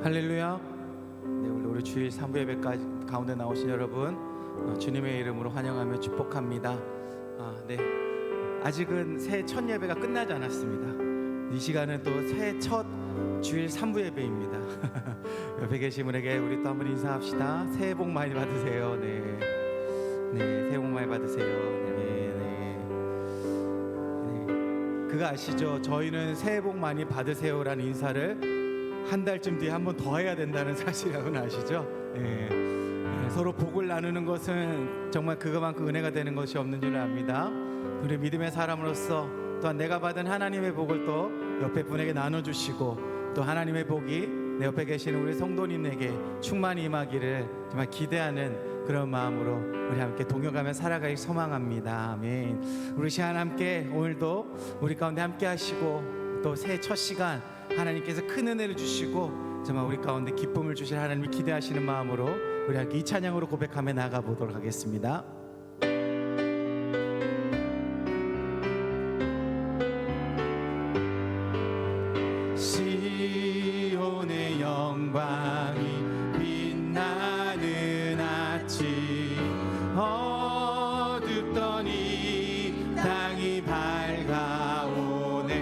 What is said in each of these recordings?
할렐루야. 네, 우리 주일 3부 예배 가운데 나오신 여러분 주님의 이름으로 환영하며 축복합니다. 네, 아직은 새해 첫 예배가 끝나지 않았습니다. 이 시간은 또 새해 첫 주일 3부 예배입니다. 옆에 계신 분에게 우리 또 한번 인사합시다. 새해 복 많이 받으세요. 네, 새해 복 많이 받으세요. 그거 아시죠? 저희는 새해 복 많이 받으세요라는 인사를 한 달쯤 뒤에 한 번 더 해야 된다는 사실은 아시죠? 서로 복을 나누는 것은 정말 그거만큼 은혜가 되는 것이 없는 줄 압니다. 우리 믿음의 사람으로서 또한 내가 받은 하나님의 복을 또 옆에 분에게 나눠주시고 또 하나님의 복이 내 옆에 계시는 우리 성도님에게 충만히 임하기를 정말 기대하는 그런 마음으로 우리 함께 동역하며 살아가길 소망합니다. 아멘. 우리 시간 함께 오늘도 우리 가운데 함께 하시고 또 새해 첫 시간 하나님께서 큰 은혜를 주시고 정말 우리 가운데 기쁨을 주실 하나님을 기대하시는 마음으로 우리 함께 이 찬양으로 고백하며 나가보도록 하겠습니다. 시온의 영광이 빛나는 아침 어둡던 이 땅이 밝아오네.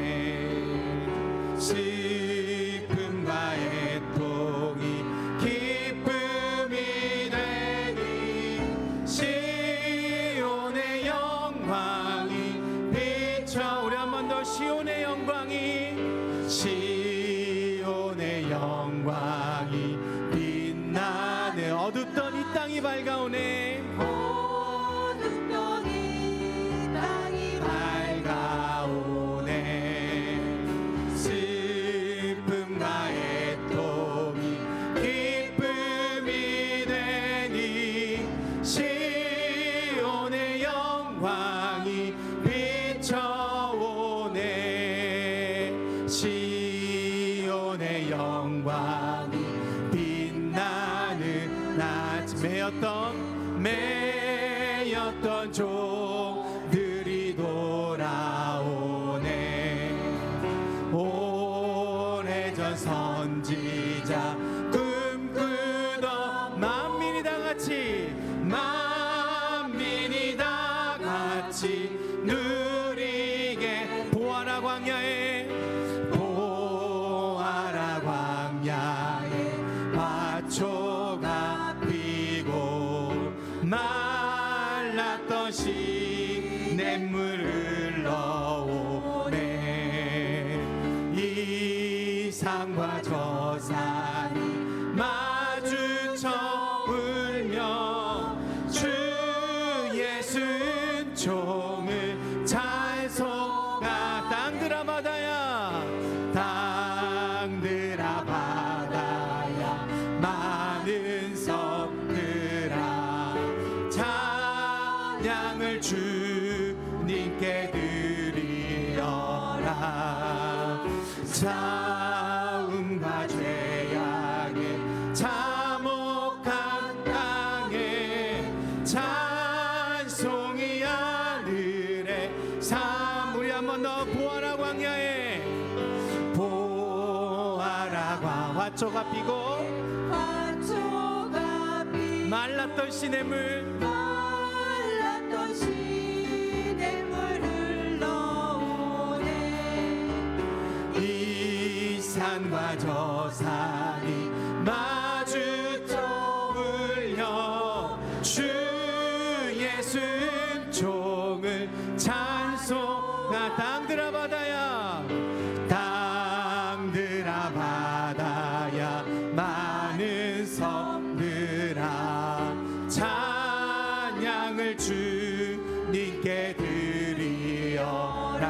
슬픔과 애통이 기쁨이 되니 시온의 영광이 비쳐. 우리 한 번 더 시온의 영광이 시온의 영광이 빛나네. 어둡던 이 땅이 밝아오네. 어둡던 이 땅이 밝아오네. 슬픔과 애통이 기쁨이 되니 시온의 영광이 비춰오네. 시온의 영광이 빛나는 아침 매였던 종들이 돌아오네. 오래전 선지자 꿈꾸던 만민이 다 같이 누리게 보아라 광야에 화초가 피고 말랐던 시냇물을 흘러오네. 이 산과 저 산이 마주쳐 울며 주 예수는 종을 찬송하. 땅들아 바다야 땅들아 바다야 많은 섬들아 찬양을 주님께 드리어라. 자음과 죄악에 참혹한 땅에 찬송이 하늘에 우리 한 번 더 보아라 광야에 화초가 피고 말랐던 시냇물 흘러오네. 이 산과 저 산이 마주쳐 울려 주 예수는 종을 찬송하. 땅들아 바다야 땅들아 바다야 많은 섬들아 찬양을 주님께 드리어라.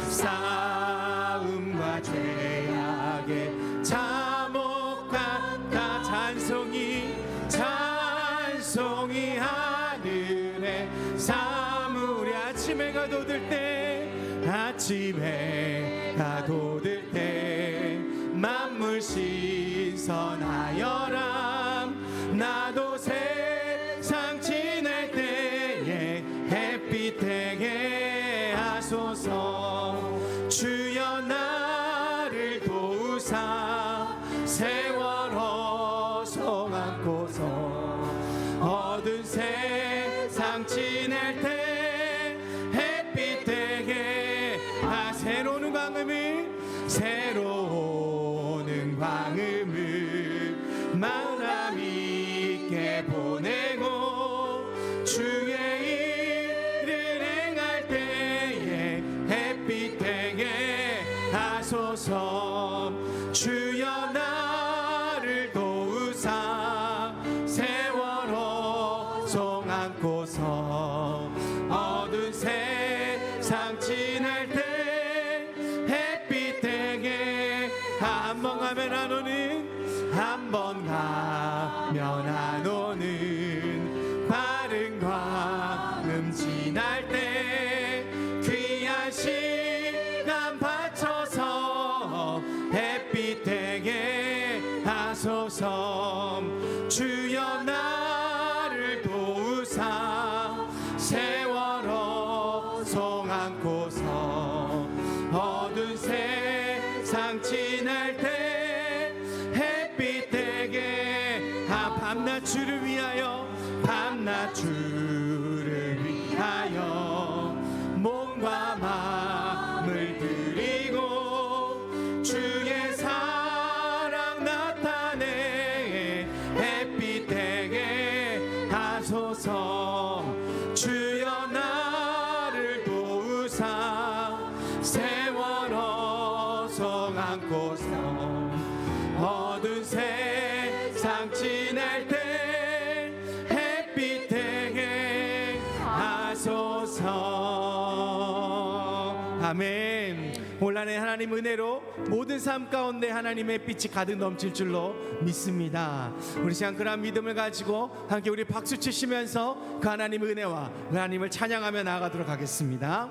싸움과 죄악에 참혹한 찬송이 하늘에 우리 아침에 가돋을 때 만물 신선하여라. 나도 세상 지낼 때에 햇빛 되게 하소서. 주여 나를 도우사 어두운 세상 지낼 때 햇빛 되게 새로운 광음을 마음 있게 보내고 주의 일을 행할 때에 햇빛 되게 하소서. 주여 나를 도우사 세월호 송 안고서 어두운 세상 지낼 때 햇빛 되게 한 번 가면 안 오는 한 번 가면 안 오는 바른 광음 지날 때 귀한 시간 바쳐서 햇빛 되게 하소서. 주여 나를 도우사 세월호 송 안고서 어두운 세상 지날 때 햇빛 되게 밤낮 주를 위하여 밤낮 주를 위하여 몸과 마음을 드리고 주의 사랑 나타내 햇빛 되게 하소서. 주여 나를 도우사 세월호 송 안고서 어두운 세상 지낼 때 햇빛 되게 하소서. 아멘. 올한해 하나님 은혜로 모든 삶 가운데 하나님의 빛이 가득 넘칠 줄로 믿습니다. 우리 시간 그런 믿음을 가지고 함께 우리 박수 치시면서 그 하나님의 은혜와 그 하나님을 찬양하며 나아가도록 하겠습니다.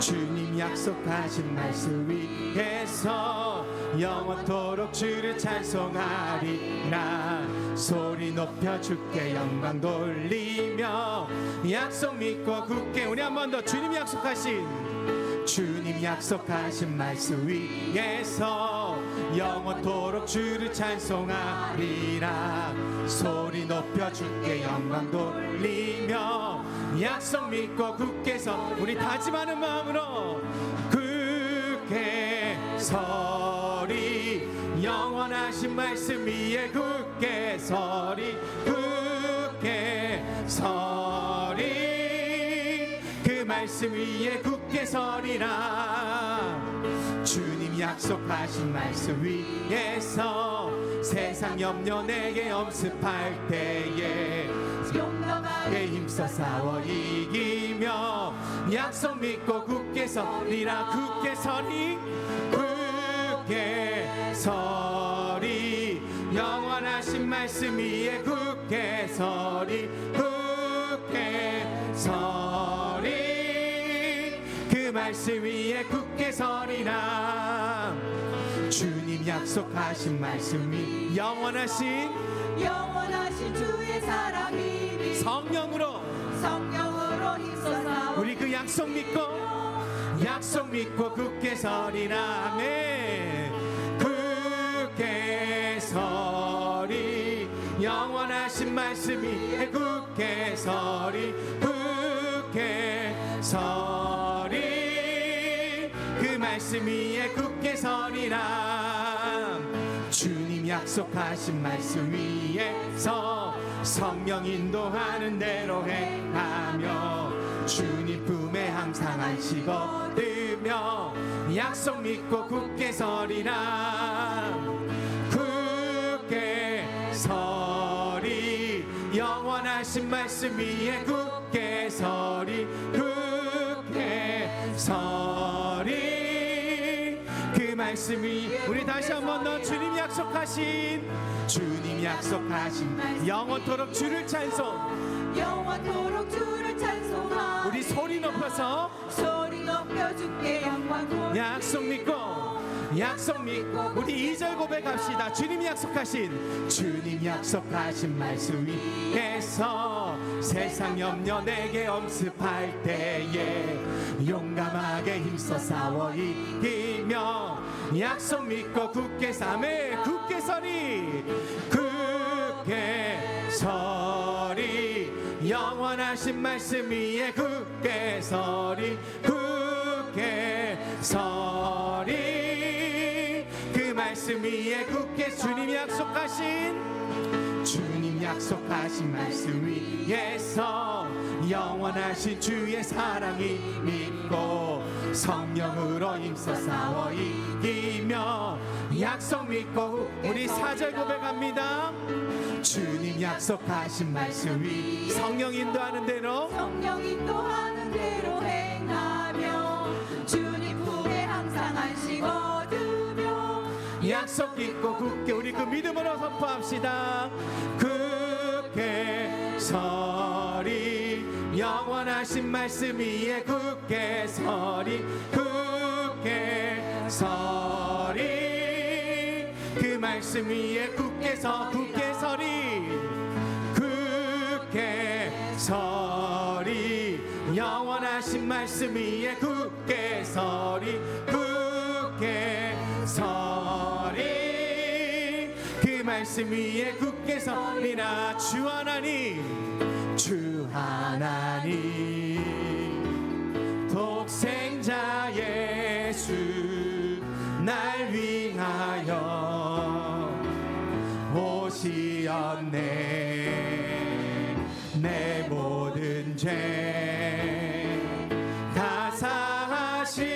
주님 약속하신 말씀 위에서 영원토록 주를 찬송하리라. 소리 높여 주께 영광 돌리며 약속 믿고 굳게 우리 한 번 더 주님 약속하신 말씀 위에서 영원토록 주를 찬송하리라. 소리 높여 주께 영광 돌리며 약속 믿고 굳게 서 우리 다짐하는 마음으로 굳게 서리. 영원하신 말씀 위에 굳게 서리. 그 말씀 위에 굳게 서리라. 주님 약속하신 말씀 위에서 세상 염려 내게 엄습할 때에 용감하게 힘써 싸워 이기며 약속 믿고 굳게 서리라. 굳게 서리. 영원하신 말씀 위에 굳게 서리. 그 말씀 위에 굳게 서리라. 주님 약속하신 말씀 위 영원하신 주의 사랑이 성령으로 힘써 싸워 우리 그 약속 믿고 굳게 서리라. 아멘. 굳게 서리. 영원하신 말씀 위에 굳게 서리. 그 말씀 위에 굳게 서리라. 주님 약속하신 말씀 위에서 성령 인도하는 대로 행하며 주님 품에 항상 안식 얻으며 약속 믿고 굳게 서리라. 굳게 서리. 영원하신 말씀 위에 굳게 서리. 그 말씀 위에 우리 다시 한 번 더 주님 약속하신 영원토록 주를 찬송하 우리 소리 높여 주께 영광 돌리며 약속 믿고 약속 믿고 우리 2절 고백합시다. 주님이 약속하신 말씀 위에서 세상 염려 내게 엄습할 때에 용감하게 힘써 싸워 이기며 약속 믿고 굳게 삼에 굳게 서리 영원하신 말씀 위에 굳게 서리 그 말씀 위에 굳게 주님 약속하신 말씀 위에서 영원하신 주의 사랑이 믿고 성령으로 힘써 싸워 이기며 약속 믿고 우리 4절 고백합니다. 주님 약속하신 말씀 위 성령 인도하는 대로 행하며 주님 품에 항상 안식 얻으며 약속 믿고 굳게 우리 그 믿음으로 선포합시다. 굳게 서리 영원하신 말씀 위에 굳게 서리 그 말씀 위에 굳게 서리 영원하신 말씀 위에 굳게 서리 그 말씀 위에 굳게 서리라. 주 하나님 독생자 예수 날 위하여 오시었네. 내 모든 죄 다 사하시고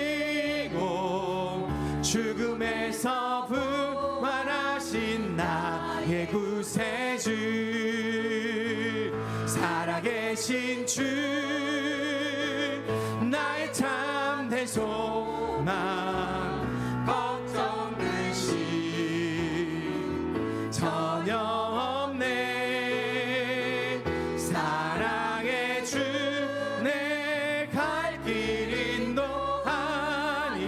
죽음에서 부활하신 나의 구세주 살아계신 주 나의 참된 소망 걱정 근심 전혀 없네. 사랑의 주 내 갈 길 인도하니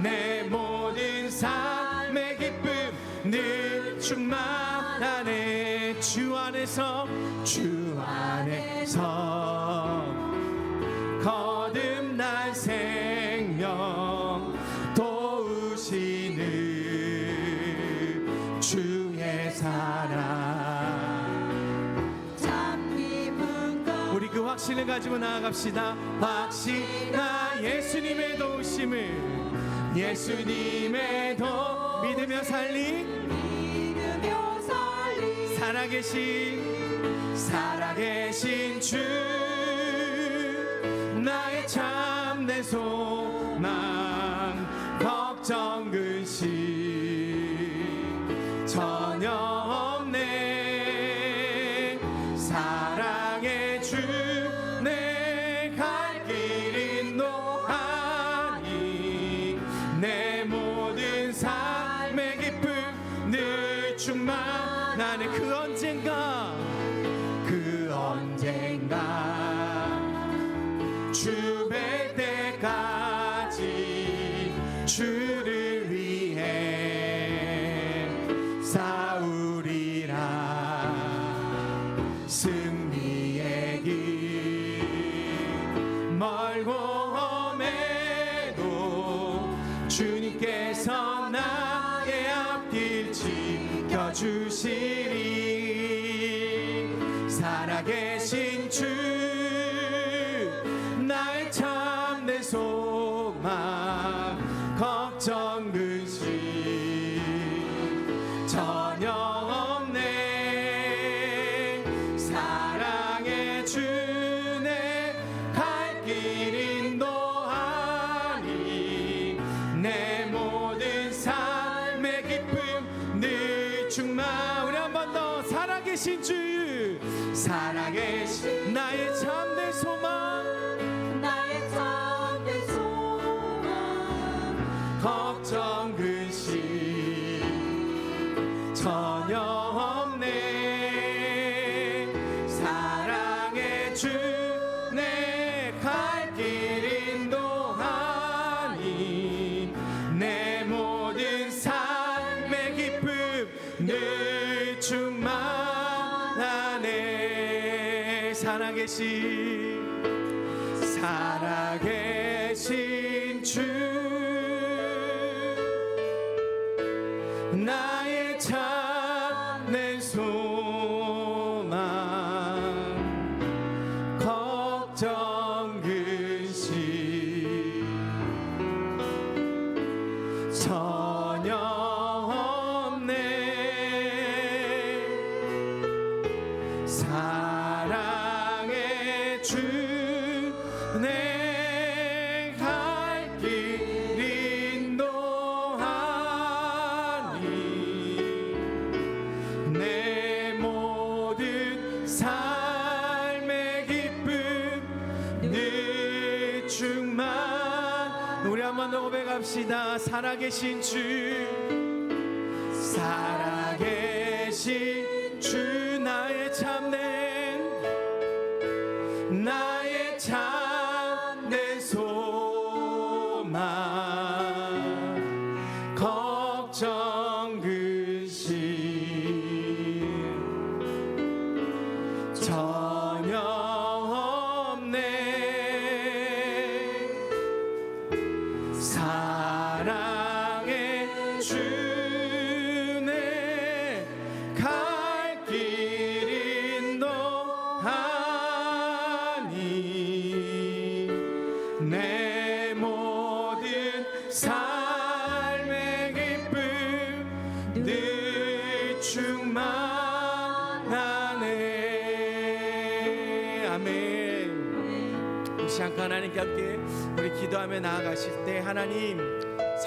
내 모든 삶의 기쁨 늘 충만하네. 주 안에서 거듭난 생명 도우시는 주의 사랑 참 깊은 것 우리 그 확신을 가지고 나아갑시다. 확신하 예수님의 도우심을 예수님의 도 믿으며 살아계신 주 나의 참된 소망 걱정 근심 전혀 없네. 사랑의 주 내 갈 길 인도하니 내 모든 삶의 기쁨 늘 충만하네. 그 언젠가 주 뵐 때까지 주를 위해 싸우리라. 승리의 길 멀고 험해도 주님께서 나의 앞길 지켜주시리. 살아계신 주 나의 참된 소망 걱정 근심 전혀 없네. 사랑의 주 내 갈 길 인도하니 내 모든 삶의 기쁨 늘 충만. 우리 한 번 더 살아계신 주 살아계신 나의 참된 소망 걱정 근심 전혀 없네. 사랑의 주 내 갈 길 인도하니 내 살아계신 주 나의 참된 소망 걱정 근심 전혀 없네 사랑의 주 내 갈 길 인도하니 내 모든 삶의 기쁨 늘 충만 우리 한 번 더 고백합시다. 살아계신 주 살아계신 주 나의 참된 소망 걱정 근심 전혀 없네 사랑의 주 내 갈 길 인도하니 내 모든 삶의 기쁨 늘 충만하네. 아멘. 이 시간 하나님께 함께 우리 기도하며 나아가실 때 하나님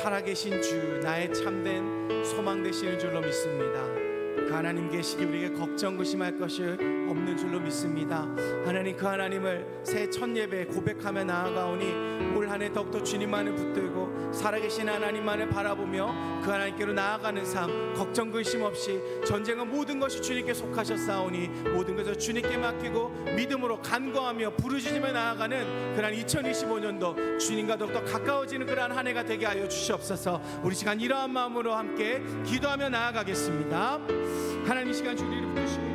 살아계신 주 나의 참된 소망 되시는 줄로 믿습니다. 그 하나님 계시기 우리에게 걱정 근심할 것이 없는 줄로 믿습니다. 하나님 그 하나님을 새 첫 예배에 고백하며 나아가오니 올 한 해 더욱더 주님만을 붙들고 살아계신 하나님만을 바라보며 그 하나님께로 나아가는 삶 걱정 근심 없이 전쟁은 모든 것이 주님께 속하셨사오니 모든 것을 주님께 맡기고 믿음으로 간구하며 부르짖으며 나아가는 그런 2025년도 주님과 더욱더 가까워지는 그러한 한 해가 되게 하여 주시옵소서. 우리 시간 이러한 마음으로 함께 기도하며 나아가겠습니다. 하나님 이 시간 주를 이름 부르시고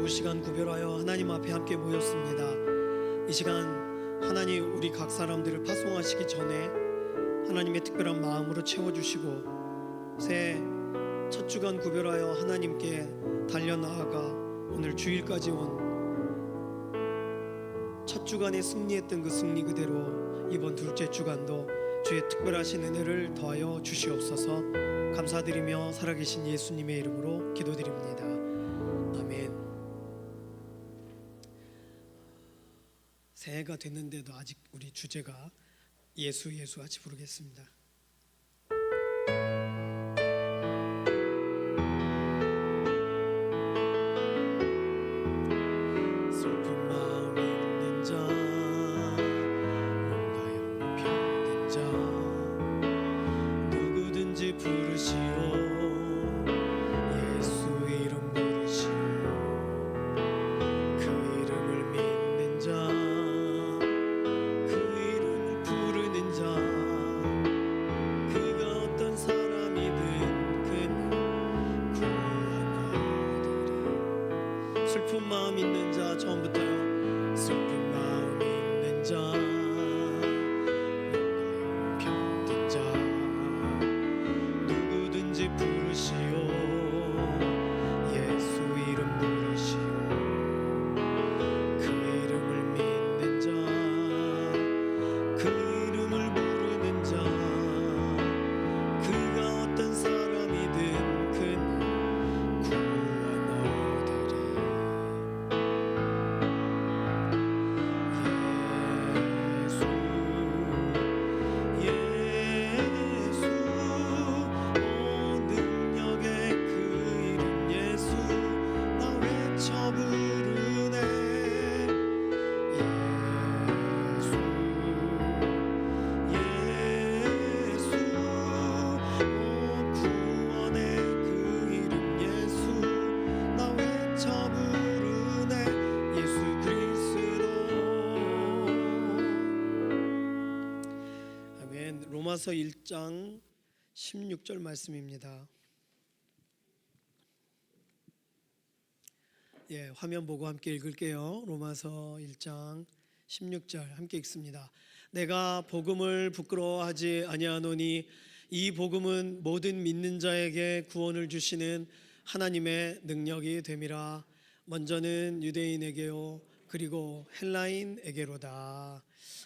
시간 구별하여 하나님 앞에 함께 모였습니다. 이 시간 하나님 우리 각 사람들을 파송하시기 전에 하나님의 특별한 마음으로 채워주시고 새 첫 주간 구별하여 하나님께 달려나아가 오늘 주일까지 온 첫 주간에 승리했던 그 승리 그대로 이번 둘째 주간도 주의 특별하신 은혜를 더하여 주시옵소서. 감사드리며 살아계신 예수님의 이름으로 기도드립니다. 아멘. 새해가 됐는데도 아직 우리 주제가 예수 같이 부르겠습니다. 슬픈 마음 있는 자 뭔가 형편된 자 누구든지 부르시오 예수 이름 부르시오 그 이름을 믿는 자 슬픈 마음 있는 자 처음부터요. 슬픈 마음 있는 자 병든 자 누구든지 부르시오 예수 이름 부르시오 그 이름을 믿는 자 그 이름을 부르네 예수 구원의 그 이름 예수 나 외쳐 부르네 예수 그리스도. 아멘. 로마서 1장 16절 말씀입니다. 예, 화면 보고 함께 읽을게요. 로마서 1장 16절 함께 읽습니다. 내가 복음을 부끄러워하지 아니하노니 이 복음은 모든 믿는 자에게 구원을 주시는 하나님의 능력이 됨이라. 먼저는 유대인에게요 그리고 헬라인에게로다.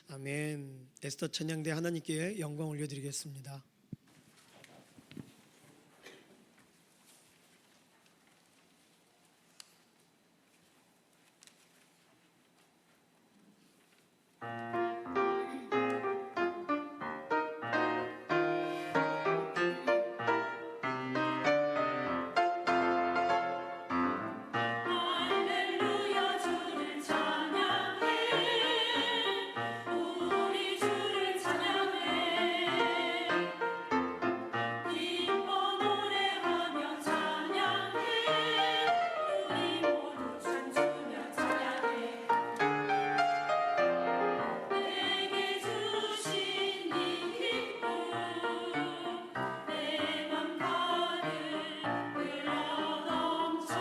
아멘. 에스더 찬양대 하나님께 영광 올려드리겠습니다. 할렐루야 주를 찬양해 우리 주를 찬양해 기뻐 노래하며 찬양해 우리 모두 춤추며 찬양해 내게 주신 이 기쁨 내 맘 가득 흘러넘쳐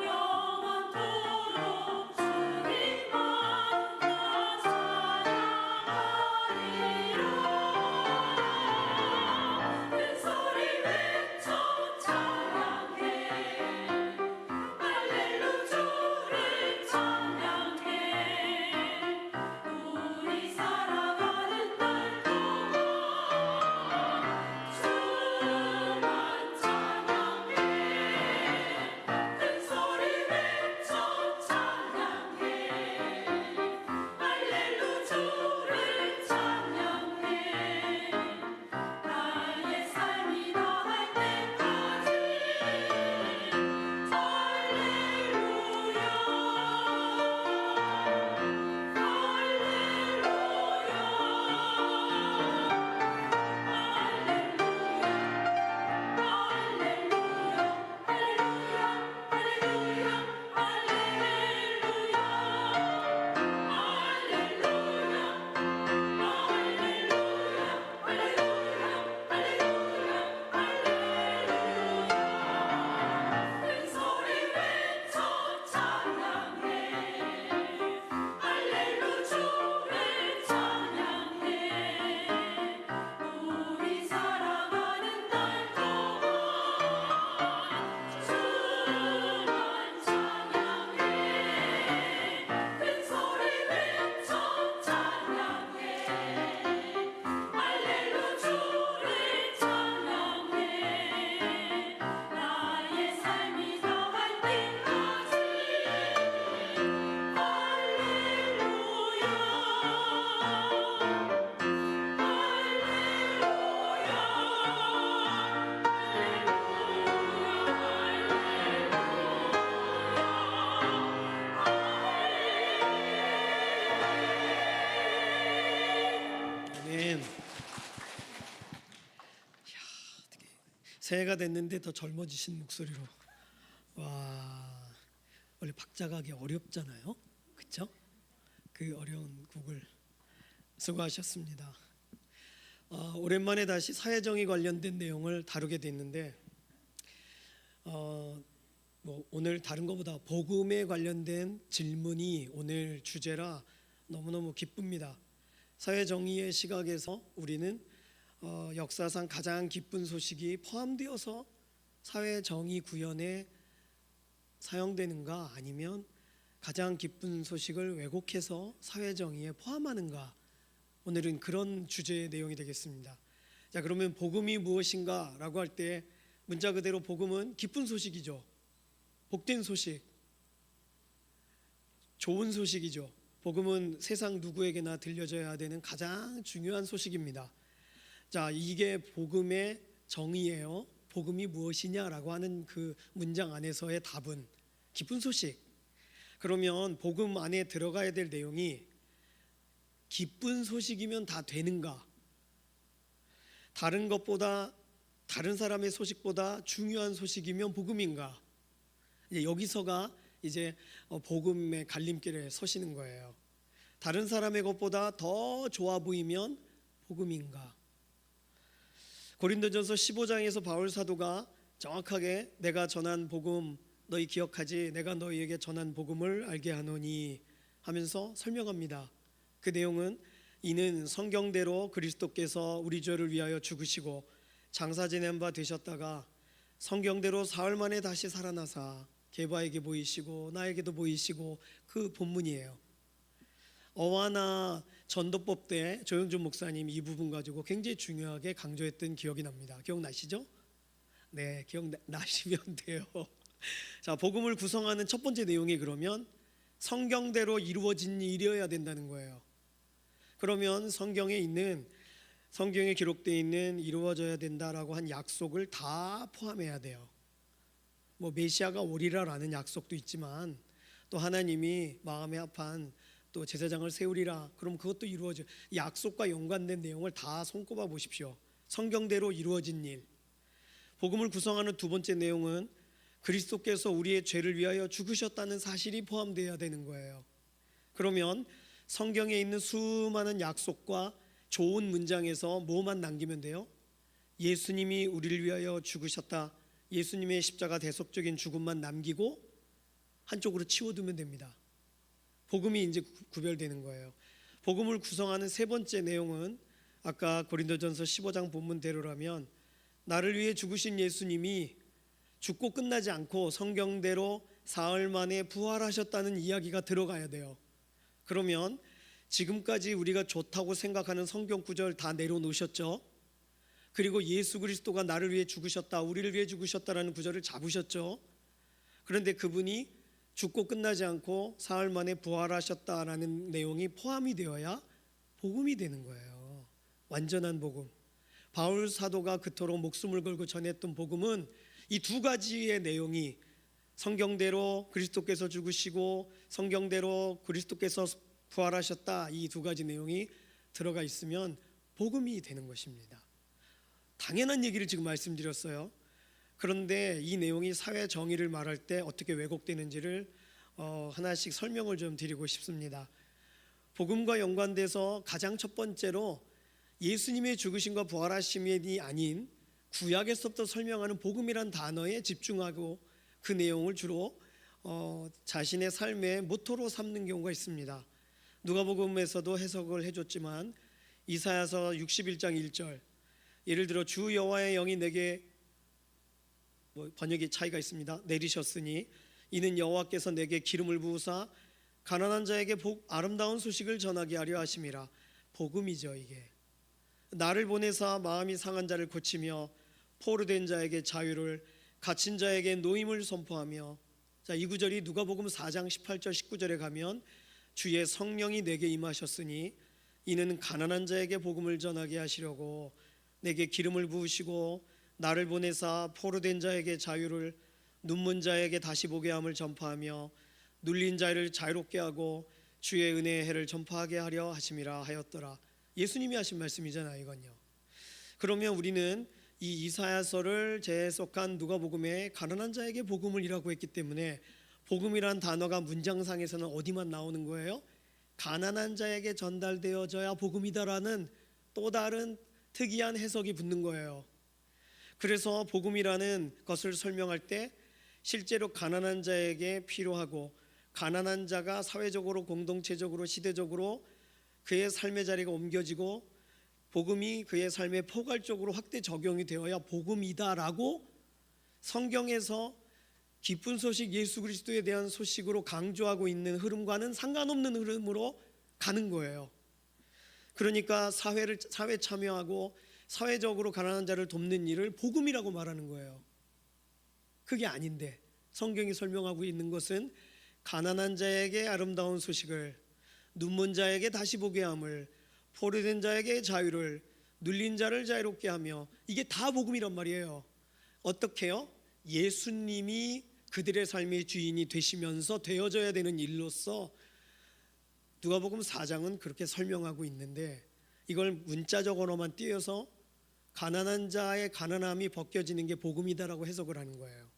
영원토록 주님만 나 찬양하리라 큰 소리 외쳐 찬양해 할렐루 주를 찬양해 우리 살아가는 날 동안 주만 찬양해 큰 소리 외쳐 찬양해 할렐루 주를 찬양해 나의 삶이 다할 때까지 큰 소리 외쳐 찬양해 할렐루 주를 찬양해 우리 살아가는 날 동안 주만 찬양해 큰 소리 외쳐 찬양해 할렐루 주를 찬양해 나의 삶이 다할 때까지 아멘. 이야, 어떻게 새해가 됐는데 더 젊어지신 목소리로. 와, 원래 박자가기 어렵잖아요, 그렇죠? 그 어려운 곡을 수고하셨습니다. 오랜만에 다시 사회정의 관련된 내용을 다루게 됐는데, 뭐 오늘 다른 것보다 복음에 관련된 질문이 오늘 주제라 너무너무 기쁩니다. 사회정의의 시각에서 우리는 역사상 가장 기쁜 소식이 포함되어서 사회정의 구현에 사용되는가, 아니면 가장 기쁜 소식을 왜곡해서 사회정의에 포함하는가, 오늘은 그런 주제의 내용이 되겠습니다. 자, 그러면 복음이 무엇인가 라고 할 때 문자 그대로 복음은 기쁜 소식이죠. 복된 소식, 좋은 소식이죠. 복음은 세상 누구에게나 들려져야 되는 가장 중요한 소식입니다. 자, 이게 복음의 정의예요. 복음이 무엇이냐라고 하는 그 문장 안에서의 답은 기쁜 소식, 그러면 복음 안에 들어가야 될 내용이 기쁜 소식이면 다 되는가? 다른 것보다, 다른 사람의 소식보다 중요한 소식이면 복음인가? 이제 여기서가 이제 복음의 갈림길에 서시는 거예요. 다른 사람의 것보다 더 좋아 보이면 복음인가? 고린도전서 15장에서 바울 사도가 정확하게 내가 전한 복음 너희 기억하지? 내가 너희에게 전한 복음을 알게 하노니 하면서 설명합니다. 그 내용은 이는 성경대로 그리스도께서 우리 죄를 위하여 죽으시고 장사 지낸 바 되셨다가 성경대로 사흘 만에 다시 살아나사 게바에게 보이시고 나에게도 보이시고 그 본문이에요. 어와나 전도법 때 조영준 목사님 이 부분 가지고 굉장히 중요하게 강조했던 기억이 납니다. 기억나시죠? 네, 기억나시면 돼요. 자, 복음을 구성하는 첫 번째 내용이 그러면 성경대로 이루어진 일이어야 된다는 거예요. 그러면 성경에 기록되어 있는 이루어져야 된다라고 한 약속을 다 포함해야 돼요. 뭐 메시아가 오리라라는 약속도 있지만 또 하나님이 마음에 합한 또 제사장을 세우리라. 그럼 그것도 이루어져. 약속과 연관된 내용을 다 손꼽아 보십시오. 성경대로 이루어진 일. 복음을 구성하는 두 번째 내용은 그리스도께서 우리의 죄를 위하여 죽으셨다는 사실이 포함되어야 되는 거예요. 그러면 성경에 있는 수많은 약속과 좋은 문장에서 뭐만 남기면 돼요? 예수님이 우리를 위하여 죽으셨다. 예수님의 십자가 대속적인 죽음만 남기고 한쪽으로 치워두면 됩니다. 복음이 이제 구별되는 거예요. 복음을 구성하는 세 번째 내용은 아까 고린도전서 15장 본문대로라면 나를 위해 죽으신 예수님이 죽고 끝나지 않고 성경대로 사흘 만에 부활하셨다는 이야기가 들어가야 돼요. 그러면 지금까지 우리가 좋다고 생각하는 성경 구절 다 내려놓으셨죠? 그리고 예수 그리스도가 나를 위해 죽으셨다, 우리를 위해 죽으셨다라는 구절을 잡으셨죠? 그런데 그분이 죽고 끝나지 않고 사흘 만에 부활하셨다라는 내용이 포함이 되어야 복음이 되는 거예요. 완전한 복음. 바울 사도가 그토록 목숨을 걸고 전했던 복음은 이 두 가지의 내용이 성경대로 그리스도께서 죽으시고 성경대로 그리스도께서 부활하셨다, 이 두 가지 내용이 들어가 있으면 복음이 되는 것입니다. 당연한 얘기를 지금 말씀드렸어요. 그런데 이 내용이 사회 정의를 말할 때 어떻게 왜곡되는지를 하나씩 설명을 좀 드리고 싶습니다. 복음과 연관돼서 가장 첫 번째로 예수님의 죽으심과 부활하심이 아닌 구약에서부터 설명하는 복음이란 단어에 집중하고 그 내용을 주로 자신의 삶의 모토로 삼는 경우가 있습니다. 누가복음에서도 해석을 해줬지만 이사야서 61장 1절, 예를 들어 주 여호와의 영이 내게, 번역의 차이가 있습니다. 내리셨으니 이는 여호와께서 내게 기름을 부으사 가난한 자에게 아름다운 소식을 전하게 하려 하심이라. 복음이죠. 이게 나를 보내사 마음이 상한 자를 고치며 포로된 자에게 자유를, 갇힌 자에게 노임을 선포하며. 자, 이 구절이 누가복음 4장 18절 19절에 가면 주의 성령이 내게 임하셨으니 이는 가난한 자에게 복음을 전하게 하시려고 내게 기름을 부으시고 나를 보내사 포로된 자에게 자유를, 눈먼 자에게 다시 보게 함을 전파하며 눌린 자를 자유롭게 하고 주의 은혜의 해를 전파하게 하려 하심이라 하였더라. 예수님이 하신 말씀이잖아요, 이건요. 그러면 우리는 이 이사야서를 재해석한 누가복음에 가난한 자에게 복음을이라고 했기 때문에 복음이란 단어가 문장상에서는 어디만 나오는 거예요? 가난한 자에게 전달되어져야 복음이다라는 또 다른 특이한 해석이 붙는 거예요. 그래서 복음이라는 것을 설명할 때 실제로 가난한 자에게 필요하고, 가난한 자가 사회적으로, 공동체적으로, 시대적으로 그의 삶의 자리가 옮겨지고 복음이 그의 삶에 포괄적으로 확대 적용이 되어야 복음이다라고 성경에서 기쁜 소식, 예수 그리스도에 대한 소식으로 강조하고 있는 흐름과는 상관없는 흐름으로 가는 거예요. 그러니까 사회 참여하고 사회적으로 가난한 자를 돕는 일을 복음이라고 말하는 거예요. 그게 아닌데 성경이 설명하고 있는 것은 가난한 자에게 아름다운 소식을, 눈먼 자에게 다시 보게 함을, 포로된 자에게 자유를, 눌린 자를 자유롭게 하며, 이게 다 복음이란 말이에요. 어떻게요? 예수님이 그들의 삶의 주인이 되시면서 되어져야 되는 일로서 누가복음 4장은 그렇게 설명하고 있는데, 이걸 문자적으로만 띄어서 가난한 자의 가난함이 벗겨지는 게 복음이다라고 해석을 하는 거예요.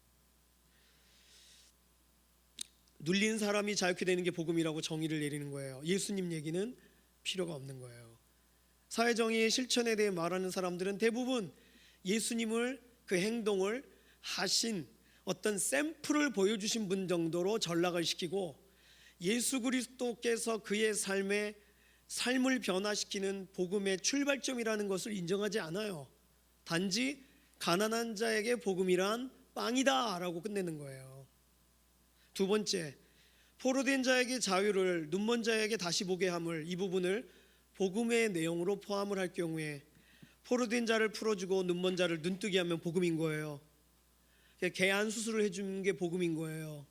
눌린 사람이 자유케 되는 게 복음이라고 정의를 내리는 거예요. 예수님 얘기는 필요가 없는 거예요. 사회정의의 실천에 대해 말하는 사람들은 대부분 예수님을, 그 행동을 하신 어떤 샘플을 보여주신 분 정도로 전락을 시키고, 예수 그리스도께서 그의 삶을 변화시키는 복음의 출발점이라는 것을 인정하지 않아요. 단지 가난한 자에게 복음이란 빵이다 라고 끝내는 거예요. 두 번째, 포로된 자에게 자유를, 눈먼 자에게 다시 보게 함을, 이 부분을 복음의 내용으로 포함을 할 경우에 포로된 자를 풀어주고 눈먼 자를 눈뜨게 하면 복음인 거예요. 개안 수술을 해주는 게 복음인 거예요.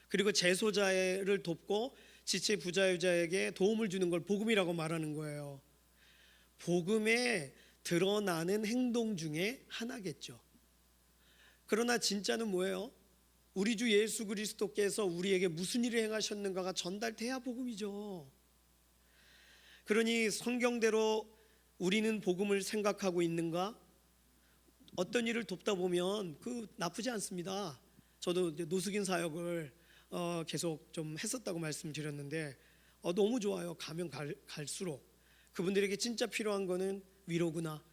그리고 재소자를 돕고 지체 부자유자에게 도움을 주는 걸 복음이라고 말하는 거예요. 복음에 드러나는 행동 중에 하나겠죠. 그러나 진짜는 뭐예요? 우리 주 예수 그리스도께서 우리에게 무슨 일을 행하셨는가가 전달돼야 복음이죠. 그러니 성경대로 우리는 복음을 생각하고 있는가? 어떤 일을 돕다 보면 나쁘지 않습니다. 저도 노숙인 사역을 계속 좀 했었다고 말씀드렸는데 너무 좋아요. 가면 갈수록 그분들에게 진짜 필요한 거는 위로구나,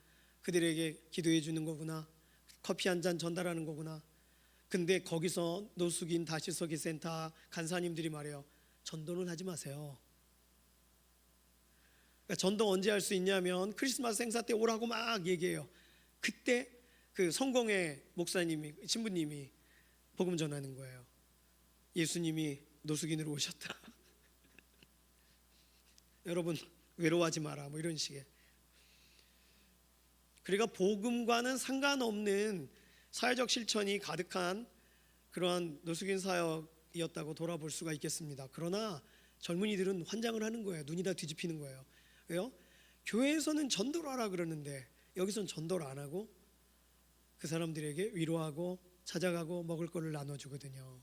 그들에게 기도해 주는 거구나, 커피 한 잔 전달하는 거구나. 근데 거기서 노숙인 다시서기 센터 간사님들이 말해요. 전도는 하지 마세요. 그러니까 전도 언제 할 수 있냐면 크리스마스 행사 때 오라고 막 얘기해요. 그때 그 성공회 목사님이, 신부님이 복음 전하는 거예요. 예수님이 노숙인으로 오셨다. 여러분 외로워하지 마라, 뭐 이런 식의. 그러니까 복음과는 상관없는 사회적 실천이 가득한 그러한 노숙인 사역이었다고 돌아볼 수가 있겠습니다. 그러나 젊은이들은 환장을 하는 거예요. 눈이 다 뒤집히는 거예요. 왜요? 교회에서는 전도를 하라 그러는데 여기서는 전도를 안 하고 그 사람들에게 위로하고 찾아가고 먹을 거를 나눠주거든요.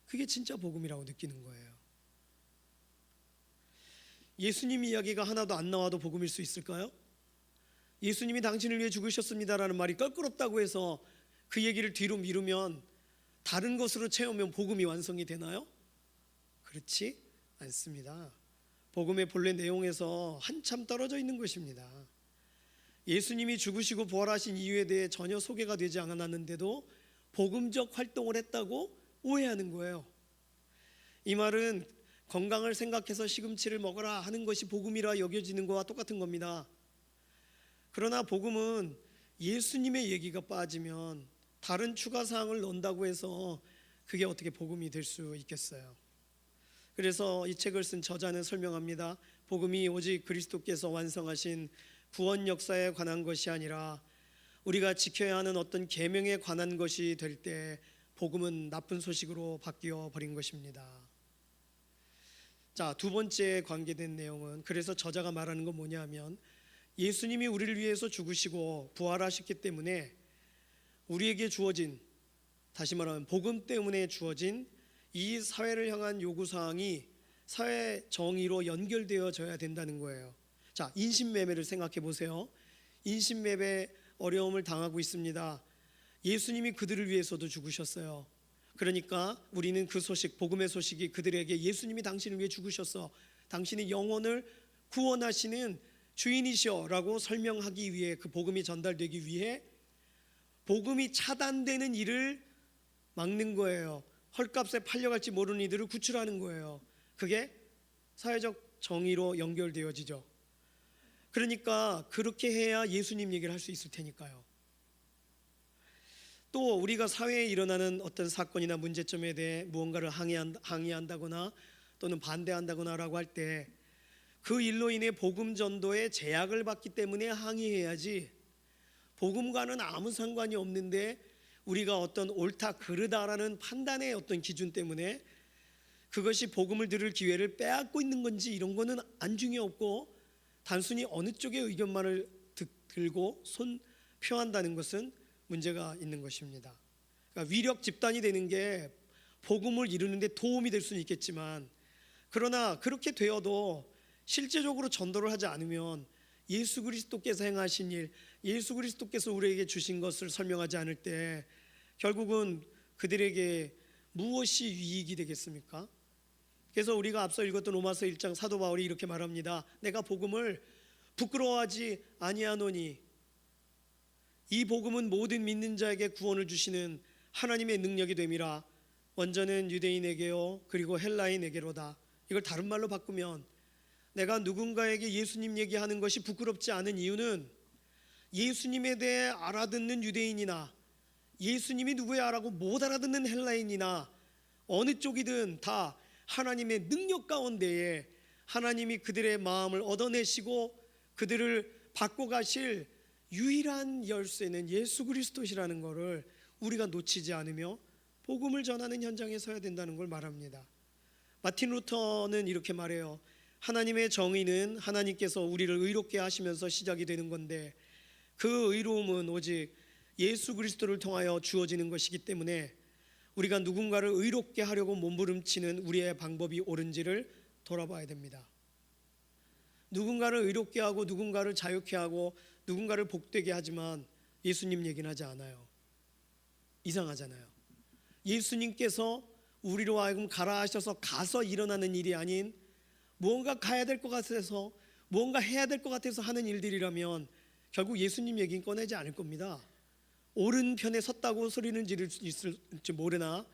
그게 진짜 복음이라고 느끼는 거예요. 예수님 이야기가 하나도 안 나와도 복음일 수 있을까요? 예수님이 당신을 위해 죽으셨습니다라는 말이 껄끄럽다고 해서 그 얘기를 뒤로 미루면, 다른 것으로 채우면 복음이 완성이 되나요? 그렇지 않습니다. 복음의 본래 내용에서 한참 떨어져 있는 것입니다. 예수님이 죽으시고 부활하신 이유에 대해 전혀 소개가 되지 않았는데도 복음적 활동을 했다고 오해하는 거예요. 이 말은 건강을 생각해서 시금치를 먹어라 하는 것이 복음이라 여겨지는 것과 똑같은 겁니다. 그러나 복음은 예수님의 얘기가 빠지면 다른 추가 사항을 넣는다고 해서 그게 어떻게 복음이 될 수 있겠어요? 그래서 이 책을 쓴 저자는 설명합니다. 복음이 오직 그리스도께서 완성하신 구원 역사에 관한 것이 아니라 우리가 지켜야 하는 어떤 계명에 관한 것이 될 때 복음은 나쁜 소식으로 바뀌어 버린 것입니다. 자, 두 번째 관계된 내용은, 그래서 저자가 말하는 건 뭐냐면, 예수님이 우리를 위해서 죽으시고 부활하셨기 때문에 우리에게 주어진, 다시 말하면 복음 때문에 주어진 이 사회를 향한 요구사항이 사회 정의로 연결되어져야 된다는 거예요. 자, 인신매매를 생각해 보세요. 인신매매 어려움을 당하고 있습니다. 예수님이 그들을 위해서도 죽으셨어요. 그러니까 우리는 그 소식, 복음의 소식이 그들에게 예수님이 당신을 위해 죽으셨어, 당신의 영혼을 구원하시는 주인이시여라고 설명하기 위해, 그 복음이 전달되기 위해 복음이 차단되는 일을 막는 거예요. 헐값에 팔려갈지 모르는 이들을 구출하는 거예요. 그게 사회적 정의로 연결되어지죠. 그러니까 그렇게 해야 예수님 얘기를 할 수 있을 테니까요. 또 우리가 사회에 일어나는 어떤 사건이나 문제점에 대해 무언가를 항의한다거나 또는 반대한다거나라고 할 때 그 일로 인해 복음 전도에 제약을 받기 때문에 항의해야지, 복음과는 아무 상관이 없는데 우리가 어떤 옳다 그르다라는 판단의 어떤 기준 때문에 그것이 복음을 들을 기회를 빼앗고 있는 건지, 이런 거는 안중에 없고 단순히 어느 쪽의 의견만을 들고 손 표한다는 것은 문제가 있는 것입니다. 그러니까 위력 집단이 되는 게 복음을 이루는데 도움이 될 수는 있겠지만, 그러나 그렇게 되어도 실제적으로 전도를 하지 않으면 예수 그리스도께서 행하신 일, 예수 그리스도께서 우리에게 주신 것을 설명하지 않을 때 결국은 그들에게 무엇이 유익이 되겠습니까? 그래서 우리가 앞서 읽었던 로마서 1장 사도 바울이 이렇게 말합니다. 내가 복음을 부끄러워하지 아니하노니 이 복음은 모든 믿는 자에게 구원을 주시는 하나님의 능력이 됨이라. 먼저는 유대인에게요 그리고 헬라인에게로다. 이걸 다른 말로 바꾸면 내가 누군가에게 예수님 얘기하는 것이 부끄럽지 않은 이유는 예수님에 대해 알아듣는 유대인이나 예수님이 누구야라고 못 알아듣는 헬라인이나 어느 쪽이든 다 하나님의 능력 가운데에 하나님이 그들의 마음을 얻어내시고 그들을 바꿔가실 유일한 열쇠는 예수 그리스도시라는 것을 우리가 놓치지 않으며 복음을 전하는 현장에 서야 된다는 걸 말합니다. 마틴 루터는 이렇게 말해요. 하나님의 정의는 하나님께서 우리를 의롭게 하시면서 시작이 되는 건데 그 의로움은 오직 예수 그리스도를 통하여 주어지는 것이기 때문에 우리가 누군가를 의롭게 하려고 몸부림치는 우리의 방법이 옳은지를 돌아봐야 됩니다. 누군가를 의롭게 하고 누군가를 자유케 하고 누군가를 복되게 하지만 예수님 얘기는 하지 않아요. 이상하잖아요. 예수님께서 우리로 하여금 가라 하셔서 가서 일어나는 일이 아닌 무언가 가야 될 것 같아서 무언가 해야 될 것 같아서 하는 일들이라면 결국 예수님 얘기는 꺼내지 않을 겁니다. 오른편에 섰다고 소리는 지를 수 있을지 모르나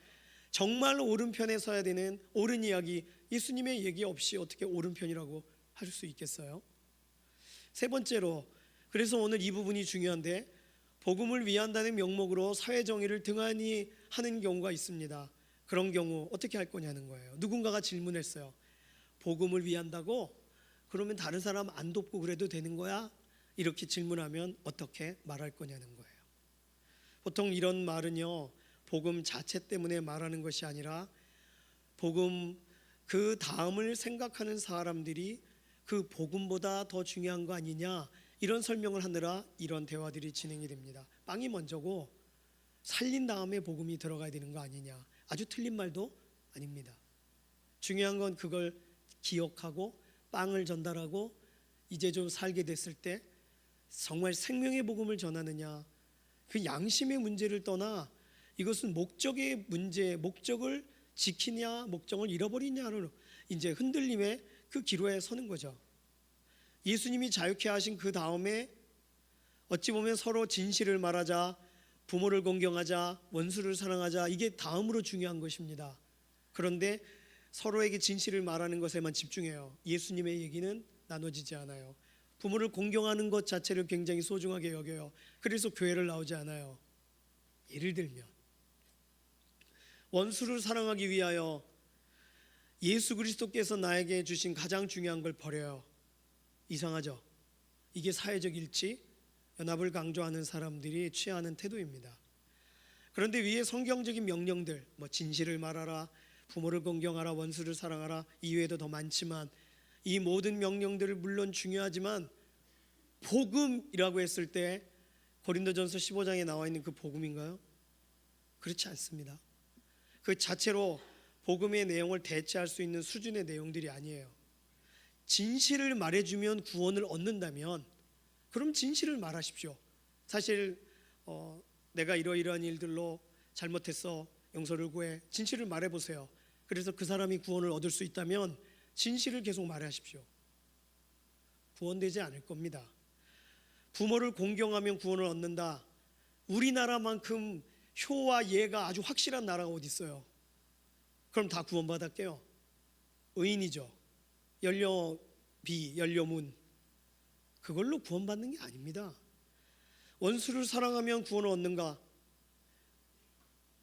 정말 오른편에 서야 되는 옳은 이야기, 예수님의 얘기 없이 어떻게 오른편이라고 할 수 있겠어요? 세 번째로, 그래서 오늘 이 부분이 중요한데 복음을 위한다는 명목으로 사회정의를 등한히 하는 경우가 있습니다. 그런 경우 어떻게 할 거냐는 거예요. 누군가가 질문했어요. 복음을 위한다고? 그러면 다른 사람 안 돕고 그래도 되는 거야? 이렇게 질문하면 어떻게 말할 거냐는 거예요. 보통 이런 말은요, 복음 자체 때문에 말하는 것이 아니라 복음 그 다음을 생각하는 사람들이 그 복음보다 더 중요한 거 아니냐, 이런 설명을 하느라 이런 대화들이 진행이 됩니다. 빵이 먼저고 살린 다음에 복음이 들어가야 되는 거 아니냐, 아주 틀린 말도 아닙니다. 중요한 건 그걸 기억하고 빵을 전달하고 이제 좀 살게 됐을 때 정말 생명의 복음을 전하느냐, 그 양심의 문제를 떠나 이것은 목적의 문제, 목적을 지키냐 목적을 잃어버리냐를 이제 흔들림의 그 기로에 서는 거죠. 예수님이 자유케 하신 그 다음에 어찌 보면 서로 진실을 말하자, 부모를 공경하자, 원수를 사랑하자, 이게 다음으로 중요한 것입니다. 그런데 서로에게 진실을 말하는 것에만 집중해요. 예수님의 얘기는 나눠지지 않아요. 부모를 공경하는 것 자체를 굉장히 소중하게 여겨요. 그래서 교회를 나오지 않아요. 예를 들면 원수를 사랑하기 위하여 예수 그리스도께서 나에게 주신 가장 중요한 걸 버려요. 이상하죠? 이게 사회적 일치, 연합을 강조하는 사람들이 취하는 태도입니다. 그런데 위에 성경적인 명령들, 진실을 말하라, 부모를 공경하라, 원수를 사랑하라, 이외에도 더 많지만 이 모든 명령들을 물론 중요하지만 복음이라고 했을 때 고린도전서 15장에 나와 있는 그 복음인가요? 그렇지 않습니다. 그 자체로 복음의 내용을 대체할 수 있는 수준의 내용들이 아니에요. 진실을 말해주면 구원을 얻는다면 그럼 진실을 말하십시오. 사실 내가 이러이러한 일들로 잘못했어, 용서를 구해, 진실을 말해보세요. 그래서 그 사람이 구원을 얻을 수 있다면 진실을 계속 말하십시오. 구원되지 않을 겁니다. 부모를 공경하면 구원을 얻는다. 우리나라만큼 효와 예가 아주 확실한 나라가 어디 있어요? 그럼 다 구원받았게요. 의인이죠. 연료비, 연료문, 그걸로 구원받는 게 아닙니다. 원수를 사랑하면 구원을 얻는가?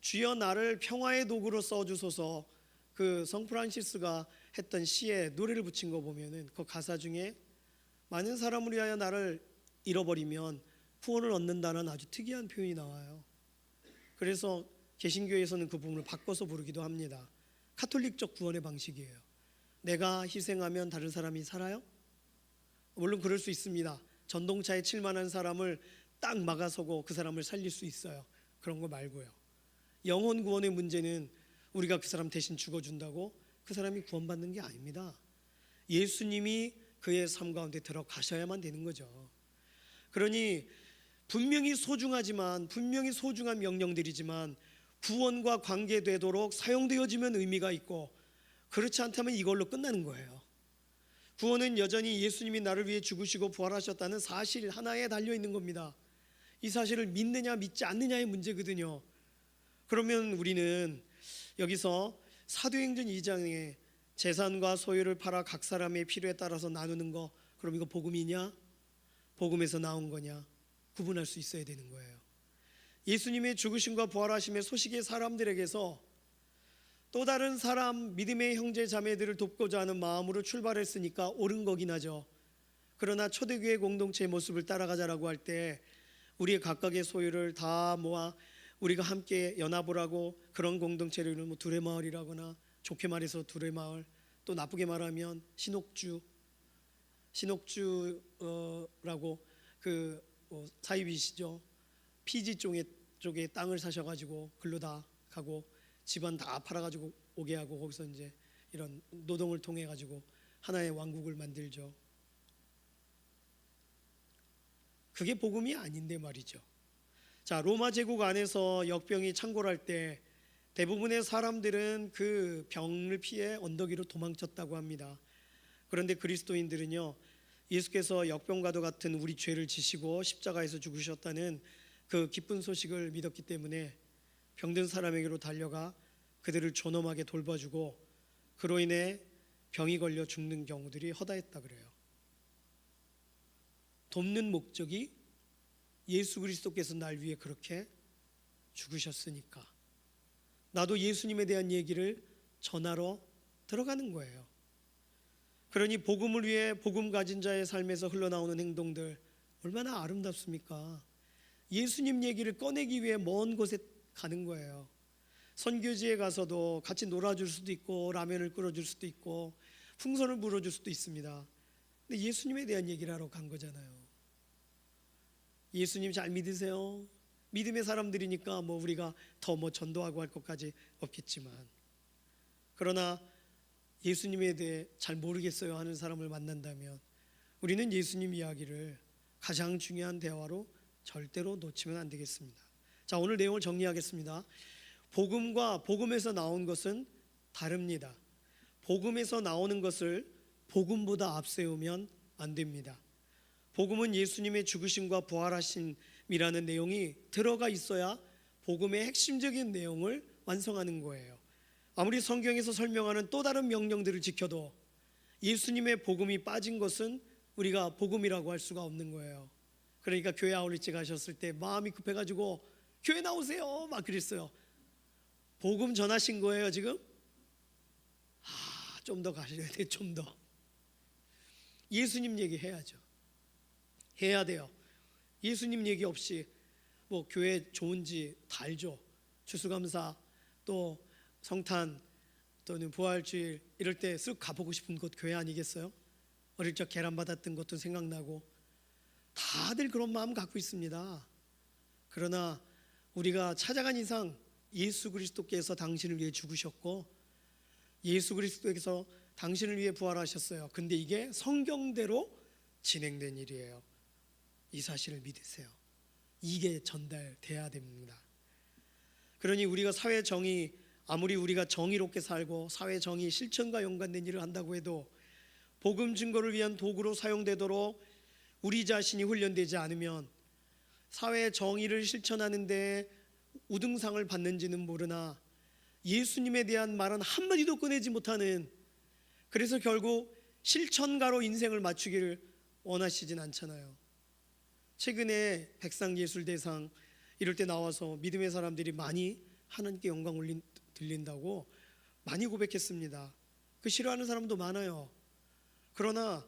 주여 나를 평화의 도구로 써주소서. 그 성프란시스가 했던 시에 노래를 붙인 거 보면은 그 가사 중에 많은 사람을 위하여 나를 잃어버리면 구원을 얻는다는 아주 특이한 표현이 나와요. 그래서 개신교에서는 그 부분을 바꿔서 부르기도 합니다. 카톨릭적 구원의 방식이에요. 내가 희생하면 다른 사람이 살아요? 물론 그럴 수 있습니다. 전동차에 칠 만한 사람을 딱 막아서고 그 사람을 살릴 수 있어요. 그런 거 말고요. 영혼 구원의 문제는 우리가 그 사람 대신 죽어준다고 그 사람이 구원받는 게 아닙니다. 예수님이 그의 삶 가운데 들어가셔야만 되는 거죠. 그러니 분명히 소중하지만, 분명히 소중한 명령들이지만 구원과 관계되도록 사용되어지면 의미가 있고, 그렇지 않다면 이걸로 끝나는 거예요. 구원은 여전히 예수님이 나를 위해 죽으시고 부활하셨다는 사실 하나에 달려 있는 겁니다. 이 사실을 믿느냐 믿지 않느냐의 문제거든요. 그러면 우리는 여기서 사도행전 2장에 재산과 소유를 팔아 각 사람의 필요에 따라서 나누는 거, 그럼 이거 복음이냐? 복음에서 나온 거냐? 구분할 수 있어야 되는 거예요. 예수님의 죽으심과 부활하심의 소식이 사람들에게서 또 다른 사람, 믿음의 형제 자매들을 돕고자 하는 마음으로 출발했으니까 옳은 거긴 하죠. 그러나 초대교회 공동체의 모습을 따라가자라고 할 때 우리의 각각의 소유를 다 모아 우리가 함께 연합을 하고 그런 공동체를 이루는 뭐 두레마을이라거나, 좋게 말해서 두레마을, 또 나쁘게 말하면 신옥주라고 그 사입이시죠. 피지 쪽에 땅을 사셔가지고 글로 다 가고 집안 다 팔아가지고 오게 하고 거기서 이제 이런 노동을 통해 가지고 하나의 왕국을 만들죠. 그게 복음이 아닌데 말이죠. 자, 로마 제국 안에서 역병이 창궐할 때 대부분의 사람들은 그 병을 피해 언덕 위로 도망쳤다고 합니다. 그런데 그리스도인들은요, 예수께서 역병과도 같은 우리 죄를 지시고 십자가에서 죽으셨다는 그 기쁜 소식을 믿었기 때문에 병든 사람에게로 달려가 그들을 존엄하게 돌봐주고, 그로 인해 병이 걸려 죽는 경우들이 허다했다 그래요. 돕는 목적이 예수 그리스도께서 날 위해 그렇게 죽으셨으니까 나도 예수님에 대한 얘기를 전하러 들어가는 거예요. 그러니 복음을 위해 복음 가진 자의 삶에서 흘러나오는 행동들 얼마나 아름답습니까? 예수님 얘기를 꺼내기 위해 먼 곳에 가는 거예요. 선교지에 가서도 같이 놀아줄 수도 있고 라면을 끓여줄 수도 있고 풍선을 불어줄 수도 있습니다. 근데 예수님에 대한 얘기를 하러 간 거잖아요. 예수님 잘 믿으세요? 믿음의 사람들이니까 뭐 우리가 더 뭐 전도하고 할 것까지 없겠지만, 그러나 예수님에 대해 잘 모르겠어요 하는 사람을 만난다면 우리는 예수님 이야기를 가장 중요한 대화로 절대로 놓치면 안 되겠습니다. 자, 오늘 내용을 정리하겠습니다. 복음과 복음에서 나온 것은 다릅니다. 복음에서 나오는 것을 복음보다 앞세우면 안 됩니다. 복음은 예수님의 죽으심과 부활하심이라는 내용이 들어가 있어야 복음의 핵심적인 내용을 완성하는 거예요. 아무리 성경에서 설명하는 또 다른 명령들을 지켜도 예수님의 복음이 빠진 것은 우리가 복음이라고 할 수가 없는 거예요. 그러니까 교회 아울렛에 가셨을 때 마음이 급해가지고 교회 나오세요 막 그랬어요. 복음 전하신 거예요 지금? 좀 더 가셔야 돼. 좀 더 예수님 얘기 해야죠. 해야 돼요. 예수님 얘기 없이 뭐 교회 좋은지 다 알죠. 추수감사 또 성탄 또는 부활주일 이럴 때 쓱 가보고 싶은 곳 교회 아니겠어요? 어릴 적 계란 받았던 것도 생각나고 다들 그런 마음 갖고 있습니다. 그러나 우리가 찾아간 이상 예수 그리스도께서 당신을 위해 죽으셨고 예수 그리스도께서 당신을 위해 부활하셨어요. 근데 이게 성경대로 진행된 일이에요. 이 사실을 믿으세요. 이게 전달돼야 됩니다. 그러니 우리가 사회 정의, 아무리 우리가 정의롭게 살고 사회 정의 실천과 연관된 일을 한다고 해도 복음 증거를 위한 도구로 사용되도록 우리 자신이 훈련되지 않으면 사회 정의를 실천하는데 우등상을 받는지는 모르나 예수님에 대한 말은 한마디도 꺼내지 못하는, 그래서 결국 실천가로 인생을 맞추기를 원하시진 않잖아요. 최근에 백상예술대상 이럴 때 나와서 믿음의 사람들이 많이 하나님께 영광 돌린다고 많이 고백했습니다. 그 싫어하는 사람도 많아요. 그러나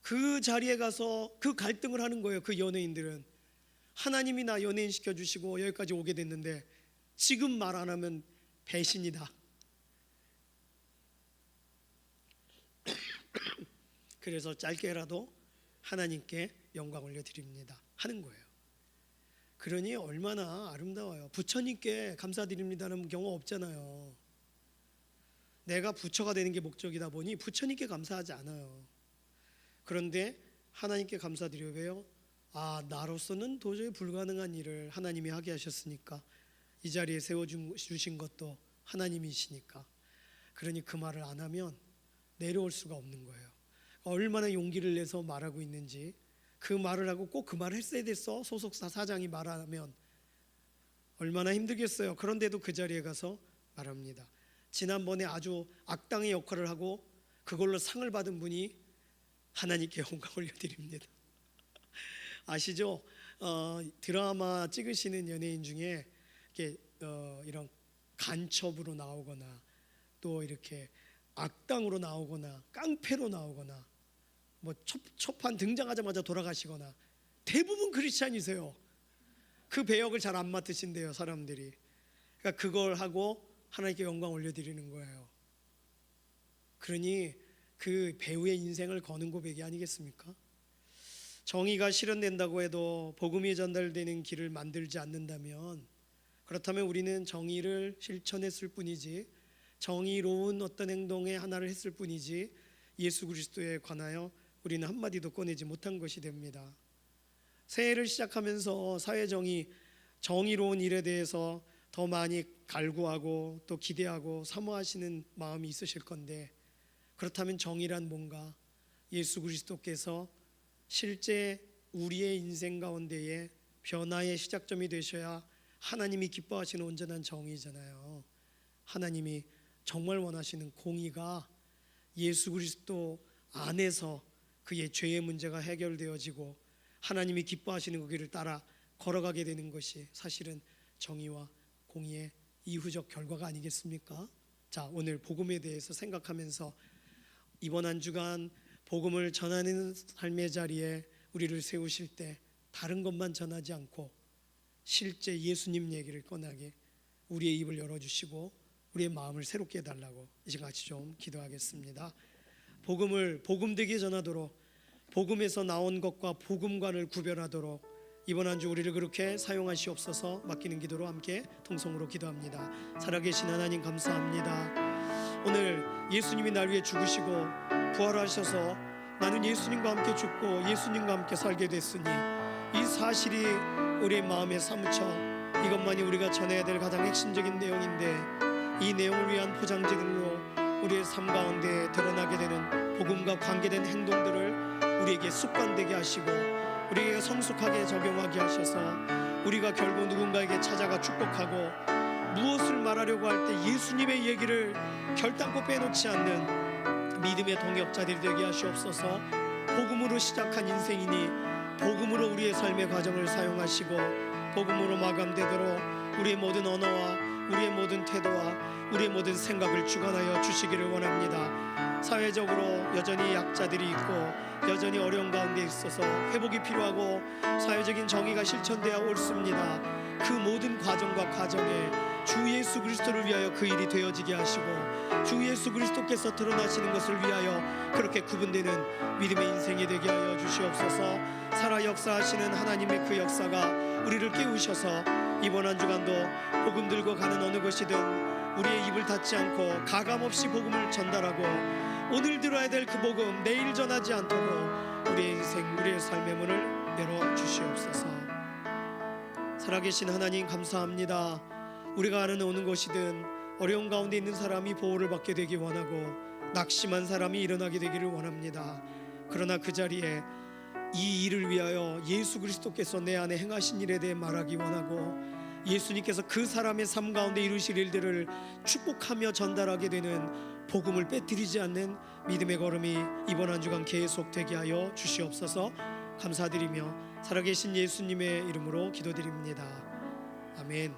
그 자리에 가서 그 갈등을 하는 거예요. 그 연예인들은 하나님이 나 연예인 시켜주시고 여기까지 오게 됐는데 지금 말 안 하면 배신이다. 그래서 짧게라도 하나님께 영광 올려드립니다 하는 거예요. 그러니 얼마나 아름다워요. 부처님께 감사드립니다는 경우 없잖아요. 내가 부처가 되는 게 목적이다 보니 부처님께 감사하지 않아요. 그런데 하나님께 감사드려요. 왜요? 나로서는 도저히 불가능한 일을 하나님이 하게 하셨으니까, 이 자리에 세워주신 것도 하나님이시니까. 그러니 그 말을 안 하면 내려올 수가 없는 거예요. 얼마나 용기를 내서 말하고 있는지, 그 말을 하고 꼭 그 말을 했어야 됐어. 소속사 사장이 말하면 얼마나 힘들겠어요. 그런데도 그 자리에 가서 말합니다. 지난번에 아주 악당의 역할을 하고 그걸로 상을 받은 분이 하나님께 영광 올려드립니다. 아시죠? 드라마 찍으시는 연예인 중에 이렇게 이런 간첩으로 나오거나 또 이렇게 악당으로 나오거나 깡패로 나오거나 뭐 초판 등장하자마자 돌아가시거나 대부분 크리스찬이세요. 그 배역을 잘 안 맡으신대요, 사람들이. 그러니까 그걸 하고 하나님께 영광 올려드리는 거예요. 그러니 그 배우의 인생을 거는 고백이 아니겠습니까? 정의가 실현된다고 해도 복음이 전달되는 길을 만들지 않는다면, 그렇다면 우리는 정의를 실천했을 뿐이지, 정의로운 어떤 행동의 하나를 했을 뿐이지, 예수 그리스도에 관하여 우리는 한마디도 꺼내지 못한 것이 됩니다. 새해를 시작하면서 사회정의, 정의로운 일에 대해서 더 많이 갈구하고 또 기대하고 사모하시는 마음이 있으실 건데, 그렇다면 정의란 뭔가? 예수 그리스도께서 실제 우리의 인생 가운데에 변화의 시작점이 되셔야 하나님이 기뻐하시는 온전한 정의잖아요. 하나님이 정말 원하시는 공의가 예수 그리스도 안에서 그의 죄의 문제가 해결되어지고 하나님이 기뻐하시는 그 길을 따라 걸어가게 되는 것이 사실은 정의와 공의의 이후적 결과가 아니겠습니까? 자, 오늘 복음에 대해서 생각하면서 이번 한 주간 복음을 전하는 삶의 자리에 우리를 세우실 때 다른 것만 전하지 않고 실제 예수님 얘기를 꺼내게 우리의 입을 열어주시고 우리의 마음을 새롭게 해달라고 이 시간 같이 좀 기도하겠습니다. 복음을 복음되게 전하도록, 복음에서 나온 것과 복음관을 구별하도록 이번 한 주 우리를 그렇게 사용하시옵소서. 맡기는 기도로 함께 통성으로 기도합니다. 살아계신 하나님 감사합니다. 오늘 예수님이 날 위해 죽으시고 부활하셔서 나는 예수님과 함께 죽고 예수님과 함께 살게 됐으니 이 사실이 우리의 마음에 사무쳐 이것만이 우리가 전해야 될 가장 핵심적인 내용인데, 이 내용을 위한 포장지들로 우리의 삶 가운데 드러나게 되는 복음과 관계된 행동들을 우리에게 습관되게 하시고 우리에게 성숙하게 적용하게 하셔서 우리가 결국 누군가에게 찾아가 축복하고 무엇을 말하려고 할 때 예수님의 얘기를 결단코 빼놓지 않는 믿음의 동역자들이 되게 하시옵소서. 복음으로 시작한 인생이니 복음으로 우리의 삶의 과정을 사용하시고 복음으로 마감되도록 우리의 모든 언어와 우리의 모든 태도와 우리의 모든 생각을 주관하여 주시기를 원합니다. 사회적으로 여전히 약자들이 있고 여전히 어려운 가운데 있어서 회복이 필요하고 사회적인 정의가 실천되어 옳습니다. 그 모든 과정과 과정에 주 예수 그리스도를 위하여 그 일이 되어지게 하시고 주 예수 그리스도께서 드러나시는 것을 위하여 그렇게 구분되는 믿음의 인생이 되게 하여 주시옵소서. 살아 역사하시는 하나님의 그 역사가 우리를 깨우셔서 이번 한 주간도 복음 들고 가는 어느 곳이든 우리의 입을 닫지 않고 가감없이 복음을 전달하고 오늘 들어야 될 그 복음 내일 전하지 않도록 우리의 인생, 우리의 삶의 문을 열어주시옵소서. 살아계신 하나님 감사합니다. 우리가 가는 어느 곳이든 어려운 가운데 있는 사람이 보호를 받게 되기 원하고 낙심한 사람이 일어나게 되기를 원합니다. 그러나 그 자리에 이 일을 위하여 예수 그리스도께서 내 안에 행하신 일에 대해 말하기 원하고 예수님께서 그 사람의 삶 가운데 이루실 일들을 축복하며 전달하게 되는 복음을 빼뜨리지 않는 믿음의 걸음이 이번 한 주간 계속되게 하여 주시옵소서. 감사드리며 살아계신 예수님의 이름으로 기도드립니다. 아멘.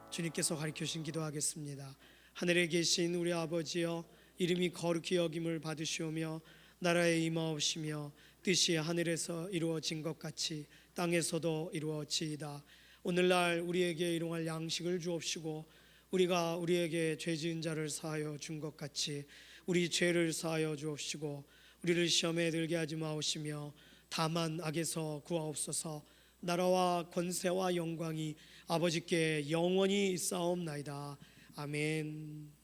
주님께서 가르쳐주신 기도하겠습니다. 하늘에 계신 우리 아버지여, 이름이 거룩히 여김을 받으시오며 나라에 임하옵시며 뜻이 하늘에서 이루어진 것 같이 땅에서도 이루어지이다. 오늘날 우리에게 일용할 양식을 주옵시고 우리가 우리에게 죄 지은 자를 사하여 준 것 같이 우리 죄를 사하여 주옵시고 우리를 시험에 들게 하지 마옵시며 다만 악에서 구하옵소서. 나라와 권세와 영광이 아버지께 영원히 있사옵나이다. 아멘.